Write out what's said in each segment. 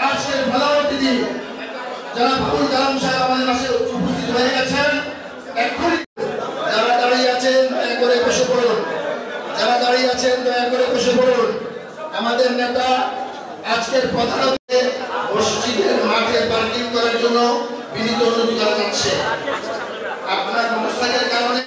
আজকের প্রধান অতিথি যারা বাবুল কালাম সাহেব আমাদের মাঝে উপস্থিত হয়ে গেছেন। যারা দাঁড়িয়ে আছেন দয়া করে বসে পড়ুন। যারা দাঁড়িয়ে আছেন দয়া করে বসে পড়ুন। আমাদের নেতা আজকের প্রধান অতিথি মসজিদের মাঠে পার্কিং করার জন্য বিনীত অনুরোধ করা যাচ্ছে। আপনার মোটরসাইকেলের কারণে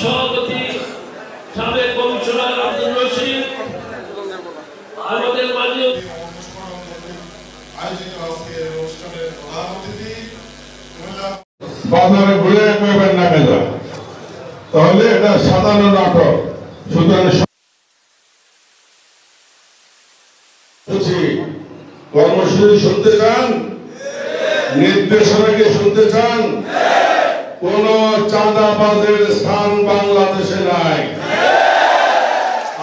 সভাপতি সাবেক কমিশনার আব্দুল রশিদ আমাদের মাঝে বাজারে ঘুরে একবার নামে যায়, তাহলে এটা সাধারণ নাটক। সুতরাং কর্মসূচি শুনতে চান, নির্দেশনাকে শুনতে চান, কোন চাঁদাবাজের স্থান বাংলাদেশে নাই।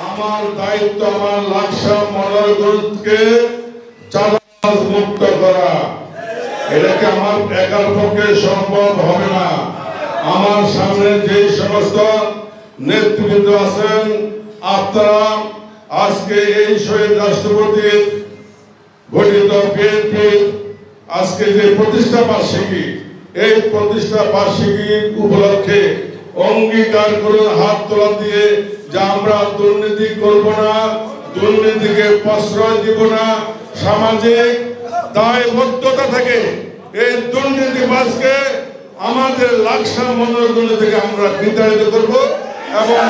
আমার দায়িত্ব আমার লাকসাম মনোরগঞ্জকে চাঁদাবাজ মুক্ত করা। এটাকে আমার একার পক্ষে সম্ভব হবে না। আমার সামনে যে সমস্ত নেতৃবৃন্দ আছেন, আপনারা আজকে এই শহীদ রাষ্ট্রপতির গঠিত বিএনপির আজকে যে প্রতিষ্ঠা বার্ষিকী, এই প্রতিষ্ঠা বার্ষিকী উপলক্ষে অঙ্গীকার করুন হাত তোলা দিয়ে যে আমরা দুর্নীতি করব না, দুর্নীতিকে প্রশ্রয় দিব না। সামাজিক দায়বদ্ধতা থেকে এই দুর্নীতিবাজকে আমাদের লাকসাম মনোরঞ্জন থেকে আমরা বিতাড়িত করব এবং